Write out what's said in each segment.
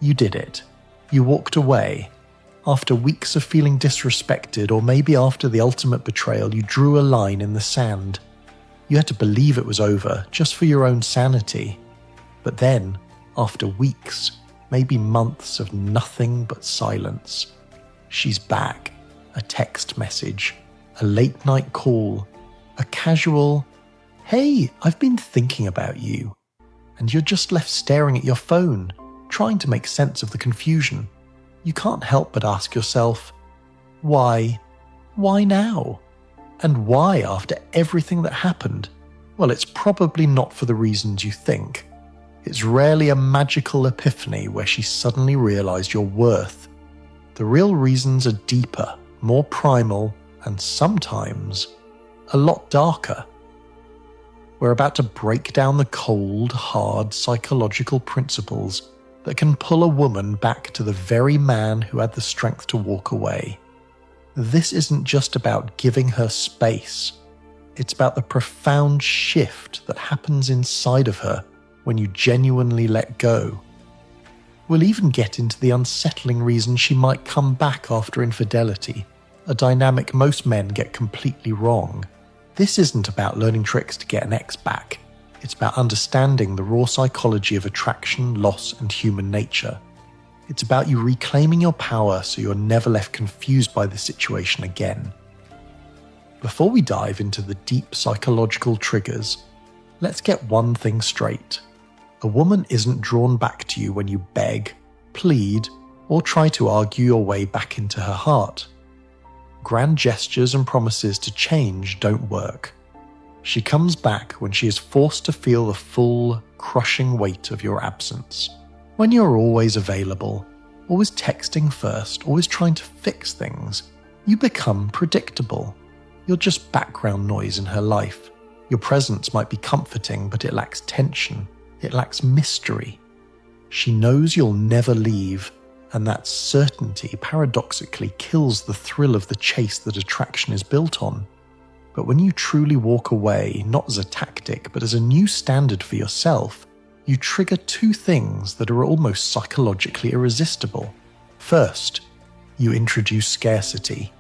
You did it. You walked away. After weeks of feeling disrespected, or maybe after the ultimate betrayal, you drew a line in the sand. You had to believe it was over, just for your own sanity. But then, after weeks, maybe months of nothing but silence, she's back. A text message, a late night call, a casual, "Hey, I've been thinking about you." And you're just left staring at your phone, trying to make sense of the confusion. You can't help but ask yourself, why? Why now? And why after everything that happened? Well, it's probably not for the reasons you think. It's rarely a magical epiphany where she suddenly realised your worth. The real reasons are deeper, more primal, and sometimes a lot darker. We're about to break down the cold, hard psychological principles that can pull a woman back to the very man who had the strength to walk away. This isn't just about giving her space. It's about the profound shift that happens inside of her when you genuinely let go. We'll even get into the unsettling reason she might come back after infidelity, a dynamic most men get completely wrong. This isn't about learning tricks to get an ex back. It's about understanding the raw psychology of attraction, loss, and human nature. It's about you reclaiming your power so you're never left confused by the situation again. Before we dive into the deep psychological triggers, let's get one thing straight. A woman isn't drawn back to you when you beg, plead, or try to argue your way back into her heart. Grand gestures and promises to change don't work. She comes back when she is forced to feel the full, crushing weight of your absence. When you're always available, always texting first, always trying to fix things, you become predictable. You're just background noise in her life. Your presence might be comforting, but it lacks tension. It lacks mystery. She knows you'll never leave, and that certainty paradoxically kills the thrill of the chase that attraction is built on. But when you truly walk away, not as a tactic, but as a new standard for yourself, you trigger two things that are almost psychologically irresistible. First, you introduce scarcity.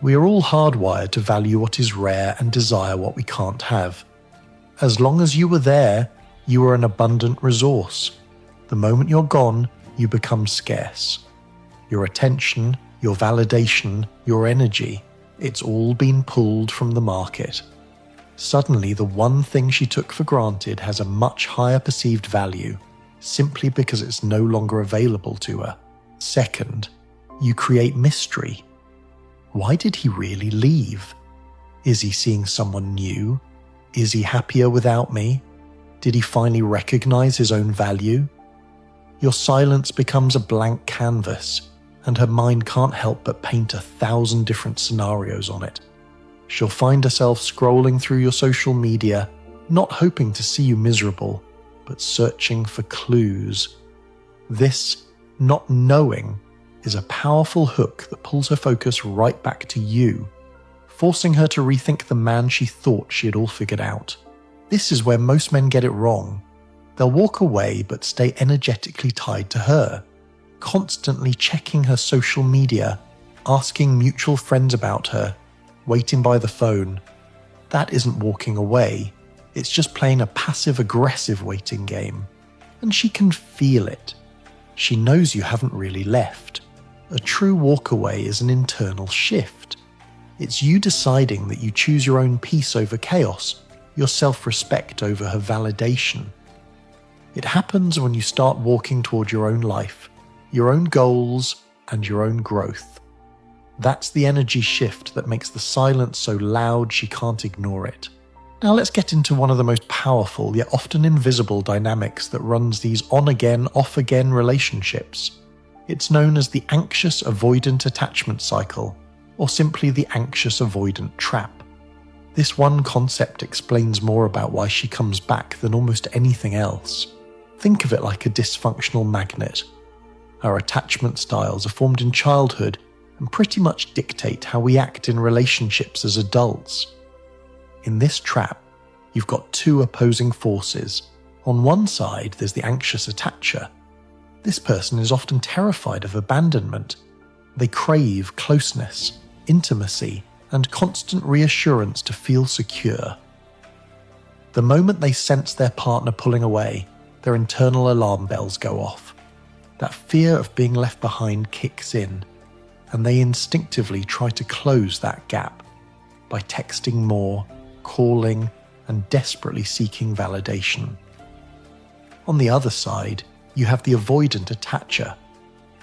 We are all hardwired to value what is rare and desire what we can't have. As long as you were there, you are an abundant resource. The moment you're gone, you become scarce. Your attention, your validation, your energy, it's all been pulled from the market. Suddenly, the one thing she took for granted has a much higher perceived value, simply because it's no longer available to her. Second, you create mystery. Why did he really leave? Is he seeing someone new? Is he happier without me? Did he finally recognize his own value? Your silence becomes a blank canvas, and her mind can't help but paint 1,000 different scenarios on it. She'll find herself scrolling through your social media, not hoping to see you miserable, but searching for clues. This not knowing is a powerful hook that pulls her focus right back to you, forcing her to rethink the man she thought she had all figured out. This is where most men get it wrong. They'll walk away but stay energetically tied to her, constantly checking her social media, asking mutual friends about her, waiting by the phone. That isn't walking away, it's just playing a passive-aggressive waiting game. And she can feel it. She knows you haven't really left. A true walkaway is an internal shift. It's you deciding that you choose your own peace over chaos, your self-respect over her validation. It happens when you start walking toward your own life, your own goals, and your own growth. That's the energy shift that makes the silence so loud she can't ignore it. Now let's get into one of the most powerful yet often invisible dynamics that runs these on-again, off-again relationships. It's known as the anxious avoidant attachment cycle, or simply the anxious avoidant trap. This one concept explains more about why she comes back than almost anything else. Think of it like a dysfunctional magnet. Our attachment styles are formed in childhood and pretty much dictate how we act in relationships as adults. In this trap, you've got two opposing forces. On one side, there's the anxious attacher. This person is often terrified of abandonment. They crave closeness, intimacy, and constant reassurance to feel secure. The moment they sense their partner pulling away, their internal alarm bells go off. That fear of being left behind kicks in, and they instinctively try to close that gap by texting more, calling, and desperately seeking validation. On the other side, you have the avoidant attacher.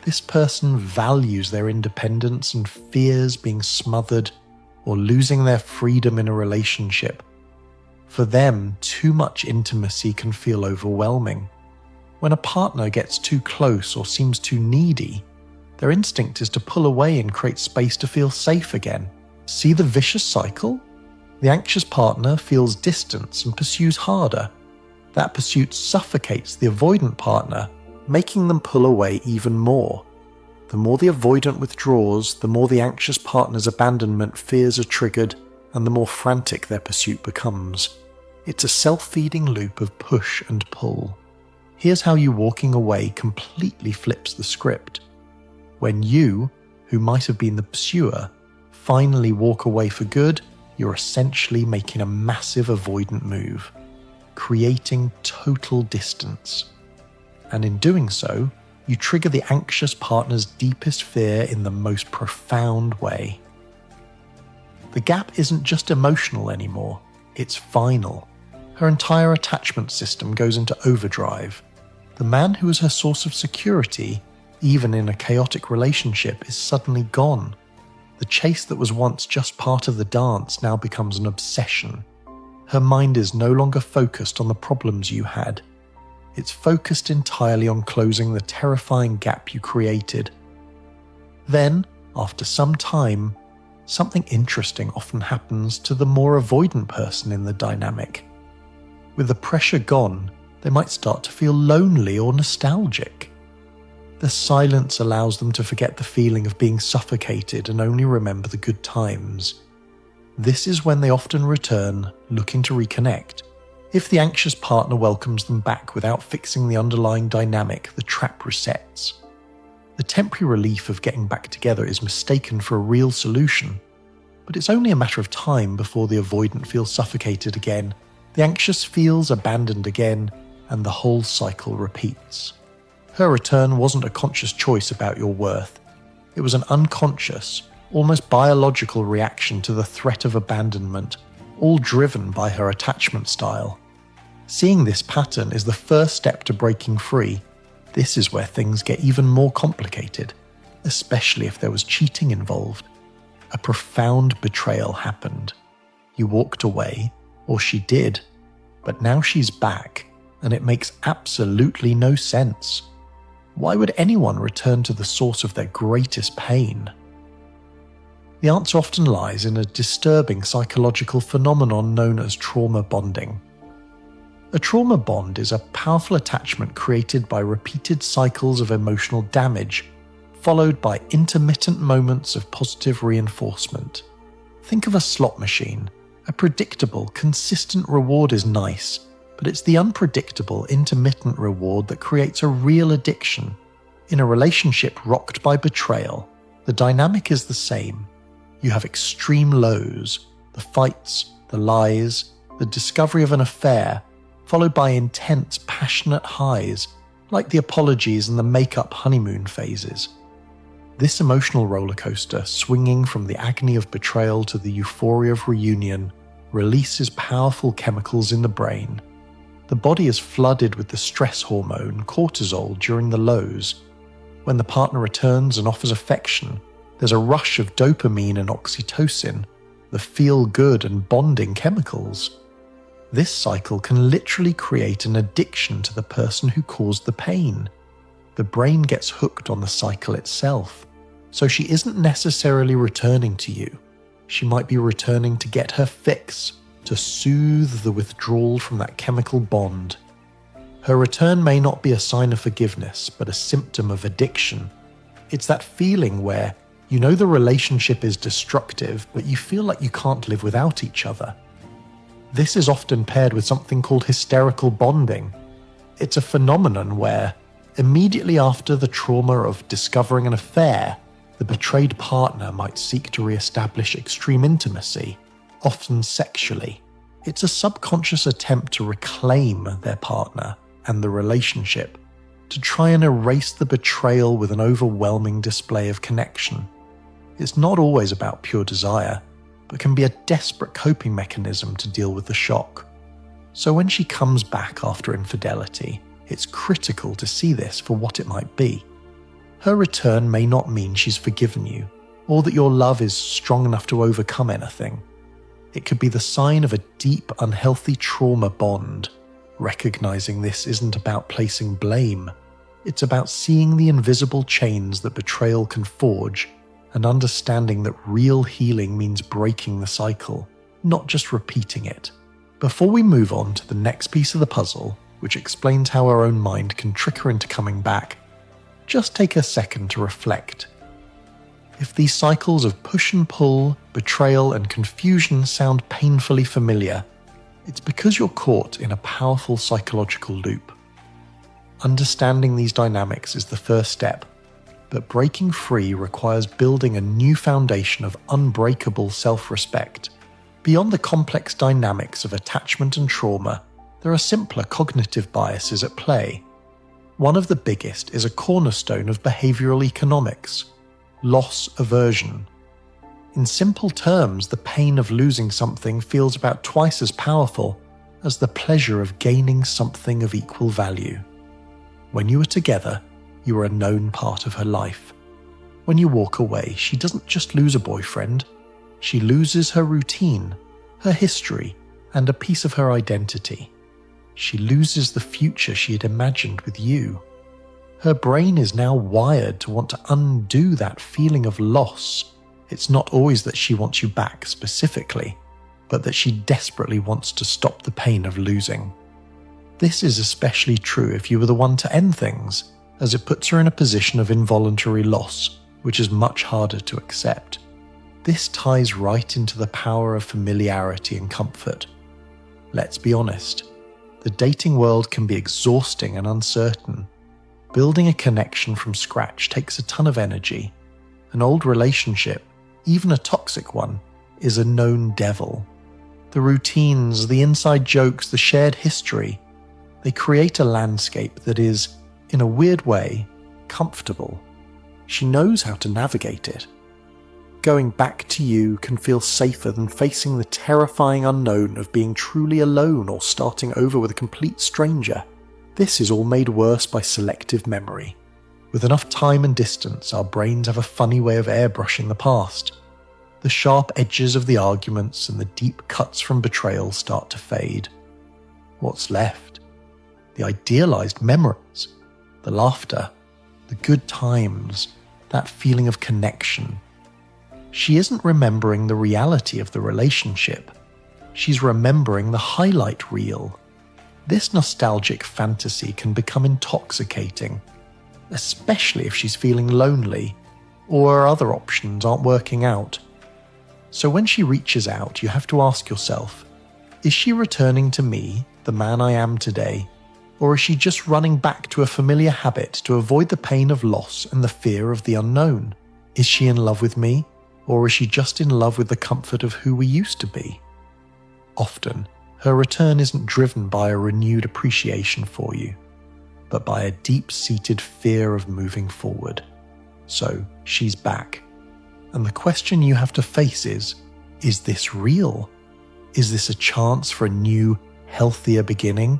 This person values their independence and fears being smothered or losing their freedom in a relationship. For them, too much intimacy can feel overwhelming. When a partner gets too close or seems too needy, their instinct is to pull away and create space to feel safe again. See the vicious cycle? The anxious partner feels distance and pursues harder. That pursuit suffocates the avoidant partner, making them pull away even more. The more the avoidant withdraws, the more the anxious partner's abandonment fears are triggered, and the more frantic their pursuit becomes. It's a self-feeding loop of push and pull. Here's how you walking away completely flips the script. When you, who might have been the pursuer, finally walk away for good, you're essentially making a massive avoidant move, creating total distance. And in doing so, you trigger the anxious partner's deepest fear in the most profound way. The gap isn't just emotional anymore, it's final. Her entire attachment system goes into overdrive. The man who was her source of security, even in a chaotic relationship, is suddenly gone. The chase that was once just part of the dance now becomes an obsession. Her mind is no longer focused on the problems you had. It's focused entirely on closing the terrifying gap you created. Then, after some time, something interesting often happens to the more avoidant person in the dynamic. With the pressure gone, they might start to feel lonely or nostalgic. The silence allows them to forget the feeling of being suffocated and only remember the good times. This is when they often return, looking to reconnect. If the anxious partner welcomes them back without fixing the underlying dynamic, the trap resets. The temporary relief of getting back together is mistaken for a real solution, but it's only a matter of time before the avoidant feels suffocated again, the anxious feels abandoned again, and the whole cycle repeats. Her return wasn't a conscious choice about your worth. It was an unconscious, almost biological reaction to the threat of abandonment, all driven by her attachment style. Seeing this pattern is the first step to breaking free. This is where things get even more complicated, especially if there was cheating involved. A profound betrayal happened. You walked away, or she did, but now she's back, and it makes absolutely no sense. Why would anyone return to the source of their greatest pain? The answer often lies in a disturbing psychological phenomenon known as trauma bonding. A trauma bond is a powerful attachment created by repeated cycles of emotional damage, followed by intermittent moments of positive reinforcement. Think of a slot machine. A predictable, consistent reward is nice, but it's the unpredictable, intermittent reward that creates a real addiction. In a relationship rocked by betrayal, the dynamic is the same. You have extreme lows, the fights, the lies, the discovery of an affair, followed by intense, passionate highs, like the apologies and the make-up honeymoon phases. This emotional rollercoaster, swinging from the agony of betrayal to the euphoria of reunion, releases powerful chemicals in the brain. The body is flooded with the stress hormone, cortisol, during the lows. When the partner returns and offers affection, there's a rush of dopamine and oxytocin, the feel-good and bonding chemicals. This cycle can literally create an addiction to the person who caused the pain. The brain gets hooked on the cycle itself, so she isn't necessarily returning to you. She might be returning to get her fix, to soothe the withdrawal from that chemical bond. Her return may not be a sign of forgiveness, but a symptom of addiction. It's that feeling where you know the relationship is destructive, but you feel like you can't live without each other. This is often paired with something called hysterical bonding. It's a phenomenon where, Immediately after the trauma of discovering an affair, the betrayed partner might seek to re-establish extreme intimacy, often sexually. It's a subconscious attempt to reclaim their partner and the relationship, to try and erase the betrayal with an overwhelming display of connection. It's not always about pure desire, but can be a desperate coping mechanism to deal with the shock. So when she comes back after infidelity, it's critical to see this for what it might be. Her return may not mean she's forgiven you, or that your love is strong enough to overcome anything. It could be the sign of a deep, unhealthy trauma bond. Recognizing this isn't about placing blame. It's about seeing the invisible chains that betrayal can forge, and understanding that real healing means breaking the cycle, not just repeating it. Before we move on to the next piece of the puzzle, which explains how our own mind can trick her into coming back, just take a second to reflect. If these cycles of push and pull, betrayal and confusion sound painfully familiar, it's because you're caught in a powerful psychological loop. Understanding these dynamics is the first step, but breaking free requires building a new foundation of unbreakable self-respect. Beyond the complex dynamics of attachment and trauma, there are simpler cognitive biases at play. One of the biggest is a cornerstone of behavioral economics: loss aversion. In simple terms, the pain of losing something feels about twice as powerful as the pleasure of gaining something of equal value. When you are together, you are a known part of her life. When you walk away, she doesn't just lose a boyfriend, she loses her routine, her history, and a piece of her identity. She loses the future she had imagined with you. Her brain is now wired to want to undo that feeling of loss. It's not always that she wants you back specifically, but that she desperately wants to stop the pain of losing. This is especially true if you were the one to end things, as it puts her in a position of involuntary loss, which is much harder to accept. This ties right into the power of familiarity and comfort. Let's be honest, the dating world can be exhausting and uncertain. Building a connection from scratch takes a ton of energy. An old relationship, even a toxic one, is a known devil. The routines, the inside jokes, the shared history, they create a landscape that is, in a weird way, comfortable. She knows how to navigate it. Going back to you can feel safer than facing the terrifying unknown of being truly alone or starting over with a complete stranger. This is all made worse by selective memory. With enough time and distance, our brains have a funny way of airbrushing the past. The sharp edges of the arguments and the deep cuts from betrayal start to fade. What's left? The idealized memories, the laughter, the good times, that feeling of connection. She isn't remembering the reality of the relationship. She's remembering the highlight reel. This nostalgic fantasy can become intoxicating, especially if she's feeling lonely or her other options aren't working out. So when she reaches out, you have to ask yourself, is she returning to me, the man I am today, or is she just running back to a familiar habit to avoid the pain of loss and the fear of the unknown? Is she in love with me, or is she just in love with the comfort of who we used to be? Often, her return isn't driven by a renewed appreciation for you, but by a deep-seated fear of moving forward. So, she's back. And the question you have to face is this real? Is this a chance for a new, healthier beginning?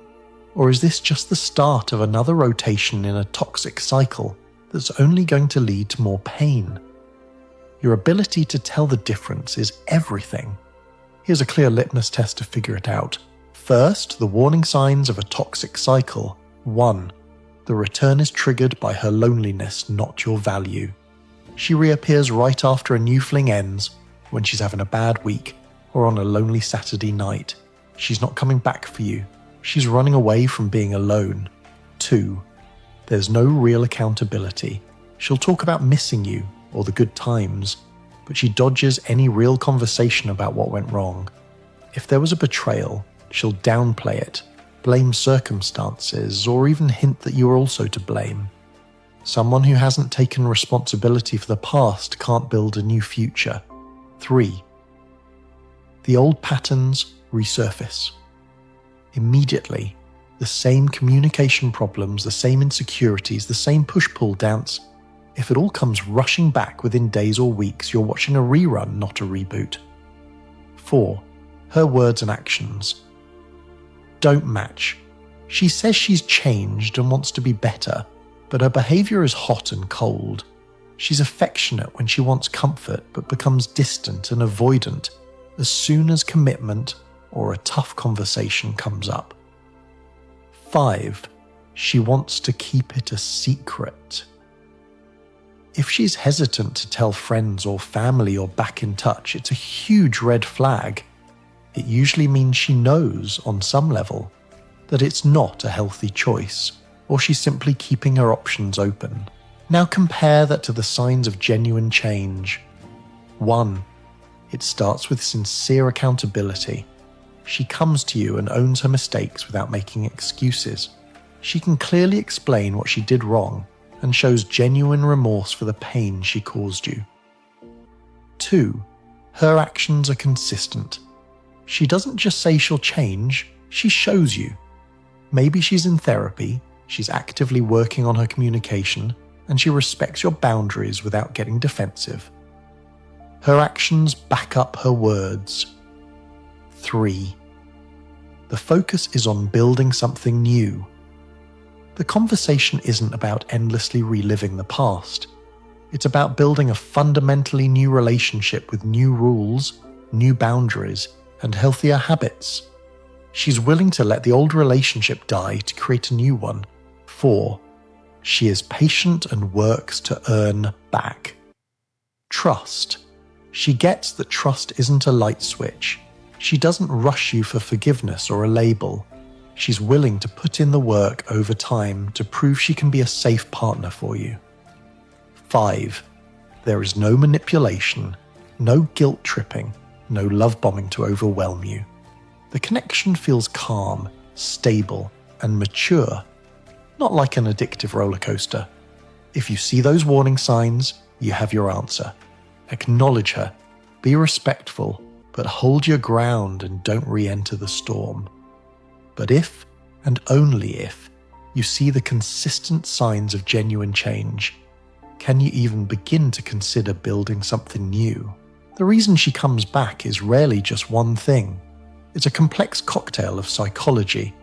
Or is this just the start of another rotation in a toxic cycle that's only going to lead to more pain? Your ability to tell the difference is everything. Here's a clear litmus test to figure it out. First, the warning signs of a toxic cycle. 1. The return is triggered by her loneliness, not your value. She reappears right after a new fling ends, when she's having a bad week, or on a lonely Saturday night. She's not coming back for you. She's running away from being alone. 2. There's no real accountability. She'll talk about missing you, or the good times, but she dodges any real conversation about what went wrong. If there was a betrayal, she'll downplay it, blame circumstances, or even hint that you are also to blame. Someone who hasn't taken responsibility for the past can't build a new future. 3. The old patterns resurface. Immediately, the same communication problems, the same insecurities, the same push-pull dance. If it all comes rushing back within days or weeks, you're watching a rerun, not a reboot. 4. Her words and actions don't match. She says she's changed and wants to be better, but her behaviour is hot and cold. She's affectionate when she wants comfort, but becomes distant and avoidant as soon as commitment or a tough conversation comes up. 5. She wants to keep it a secret. If she's hesitant to tell friends or family or back in touch, it's a huge red flag. It usually means she knows, on some level, that it's not a healthy choice, or she's simply keeping her options open. Now compare that to the signs of genuine change. 1. It starts with sincere accountability. She comes to you and owns her mistakes without making excuses. She can clearly explain what she did wrong and shows genuine remorse for the pain she caused you. 2. Her actions are consistent. She doesn't just say she'll change, she shows you. Maybe she's in therapy, she's actively working on her communication, and she respects your boundaries without getting defensive. Her actions back up her words. 3. The focus is on building something new. The conversation isn't about endlessly reliving the past. It's about building a fundamentally new relationship with new rules, new boundaries, and healthier habits. She's willing to let the old relationship die to create a new one. 4. She is patient and works to earn back. Trust. She gets that trust isn't a light switch. She doesn't rush you for forgiveness or a label. She's willing to put in the work over time to prove she can be a safe partner for you. 5. There is no manipulation, no guilt tripping, no love bombing to overwhelm you. The connection feels calm, stable, and mature, not like an addictive roller coaster. If you see those warning signs, you have your answer. Acknowledge her, be respectful, but hold your ground and don't re-enter the storm. But if, and only if, you see the consistent signs of genuine change, can you even begin to consider building something new? The reason she comes back is rarely just one thing. It's a complex cocktail of psychology,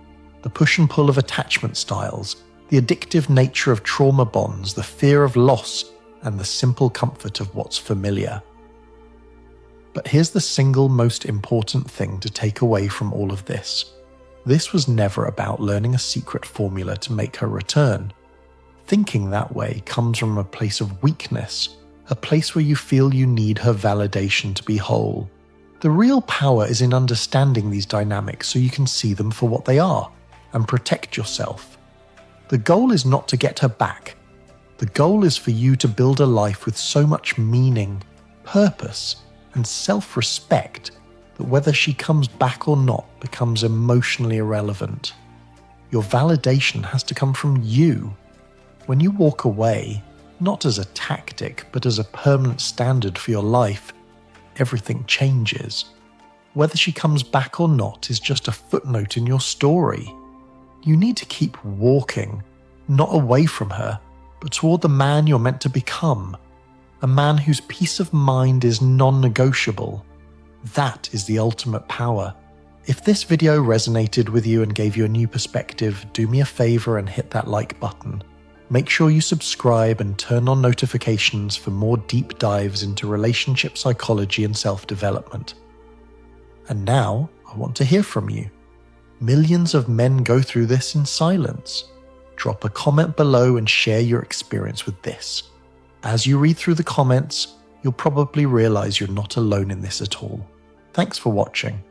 the push and pull of attachment styles, the addictive nature of trauma bonds, the fear of loss, and the simple comfort of what's familiar. But here's the single most important thing to take away from all of this. This was never about learning a secret formula to make her return. Thinking that way comes from a place of weakness, a place where you feel you need her validation to be whole. The real power is in understanding these dynamics so you can see them for what they are and protect yourself. The goal is not to get her back. The goal is for you to build a life with so much meaning, purpose, and self-respect that whether she comes back or not becomes emotionally irrelevant. Your validation has to come from you. When you walk away, not as a tactic, but as a permanent standard for your life, everything changes. Whether she comes back or not is just a footnote in your story. You need to keep walking, not away from her, but toward the man you're meant to become, a man whose peace of mind is non-negotiable. That is the ultimate power. If this video resonated with you and gave you a new perspective, do me a favor and hit that like button. Make sure you subscribe and turn on notifications for more deep dives into relationship psychology and self-development. And now, I want to hear from you. Millions of men go through this in silence. Drop a comment below and share your experience with this. As you read through the comments, you'll probably realize you're not alone in this at all. Thanks for watching.